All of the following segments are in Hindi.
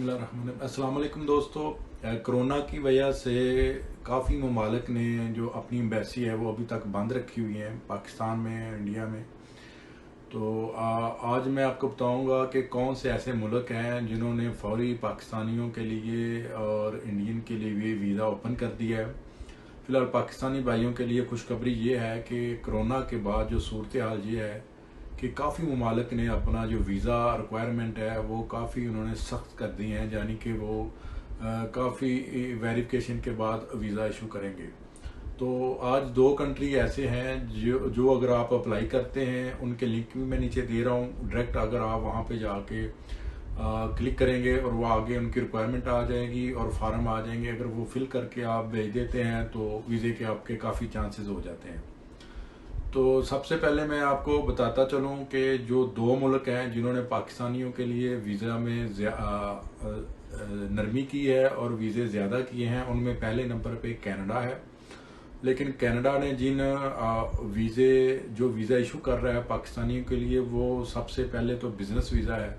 अस्सलाम वालेकुम दोस्तों। कोरोना की वजह से काफ़ी ममालिक ने जो अपनी एम्बेसी है वो अभी तक बंद रखी हुई है, पाकिस्तान में, इंडिया में। तो आज मैं आपको बताऊंगा कि कौन से ऐसे मुल्क हैं जिन्होंने फौरी पाकिस्तानियों के लिए और इंडियन के लिए भी वीज़ा ओपन कर दिया है। फ़िलहाल पाकिस्तानी भाइयों के लिए खुशखबरी ये है कि कोरोना के बाद जो सूरत हाल ये है कि काफ़ी ममालिक ने अपना जो वीज़ा रिक्वायरमेंट है वो काफ़ी उन्होंने सख्त कर दी हैं, यानी कि वो काफ़ी वेरिफिकेशन के बाद वीज़ा इशू करेंगे। तो आज दो कंट्री ऐसे हैं जो अगर आप अप्लाई करते हैं, उनके लिंक भी मैं नीचे दे रहा हूँ। डायरेक्ट अगर आप वहाँ पे जाके क्लिक करेंगे और वो आगे उनकी रिक्वायरमेंट आ जाएगी और फार्म आ जाएंगे। अगर वो फिल करके आप भेज देते हैं तो वीज़े के आपके काफ़ी चांसेस हो जाते हैं। तो सबसे पहले मैं आपको बताता चलूँ कि जो दो मुल्क हैं जिन्होंने पाकिस्तानियों के लिए वीज़ा में नरमी की है और वीज़े ज़्यादा किए हैं, उनमें पहले नंबर पे कनाडा है। लेकिन कनाडा ने जिन जो वीज़ा इशू कर रहा है पाकिस्तानियों के लिए, वो सबसे पहले तो बिज़नेस वीज़ा है।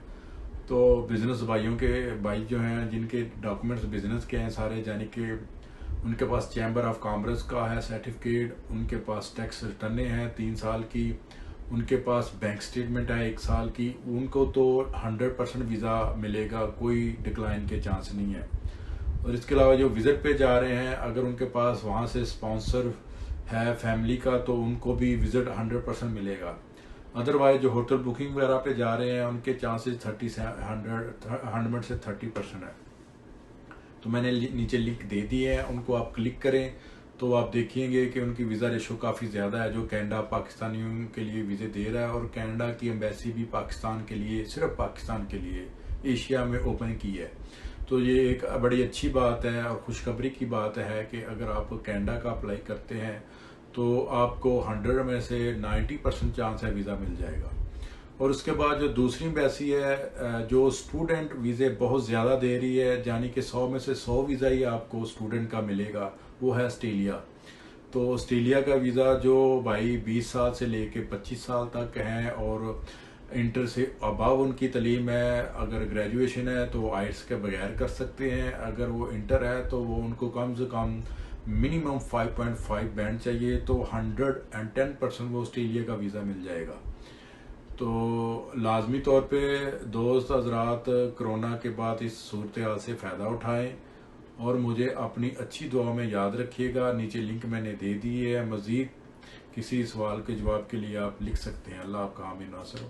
तो बिज़नेस भाई जो हैं जिनके डॉक्यूमेंट्स बिज़नेस के हैं सारे, यानी कि उनके पास चैम्बर ऑफ कॉमर्स का है सर्टिफिकेट, उनके पास टैक्स रिटर्ने हैं 3 साल की, उनके पास बैंक स्टेटमेंट है 1 साल की, उनको तो 100% वीज़ा मिलेगा, कोई डिक्लाइन के चांस नहीं है। और इसके अलावा जो विज़िट पे जा रहे हैं, अगर उनके पास वहाँ से स्पॉन्सर है फैमिली का, तो उनको भी विज़िट 100% मिलेगा। अदरवाइज जो होटल बुकिंग वगैरह पे जा रहे हैं, उनके चांसेस 100 से 30% है। तो मैंने नीचे लिंक दे दी है, उनको आप क्लिक करें तो आप देखेंगे कि उनकी वीज़ा रेशो काफ़ी ज़्यादा है जो कनाडा पाकिस्तानियों के लिए वीज़े दे रहा है। और कनाडा की एम्बेसी भी पाकिस्तान के लिए, सिर्फ पाकिस्तान के लिए एशिया में ओपन की है। तो ये एक बड़ी अच्छी बात है और खुशखबरी की बात है कि अगर आप कनाडा का अप्लाई करते हैं तो आपको 100 में से 90% चांस है वीज़ा मिल जाएगा। और उसके बाद जो दूसरी एम्बेसी है जो स्टूडेंट वीज़े बहुत ज़्यादा दे रही है, यानी कि 100 में से 100 वीज़ा ही आपको स्टूडेंट का मिलेगा, वो है ऑस्ट्रेलिया। तो ऑस्ट्रेलिया का वीज़ा जो भाई 20 साल से लेके 25 साल तक हैं और इंटर से अबव उनकी तलीम है, अगर ग्रेजुएशन है तो आइट्स के बगैर कर सकते हैं, अगर वो इंटर है तो वो उनको कम से कम मिनिमम 5.5 बैंड चाहिए, तो 110% वो ऑस्ट्रेलिया का वीज़ा मिल जाएगा। तो लाजमी तौर पे दोस्त हजरात कोरोना के बाद इस सूरत हाल से फ़ायदा उठाएं और मुझे अपनी अच्छी दुआ में याद रखिएगा। नीचे लिंक मैंने दे दी है, मज़ीद किसी सवाल के जवाब के लिए आप लिख सकते हैं। अल्लाह आपका आमीन नासर हो।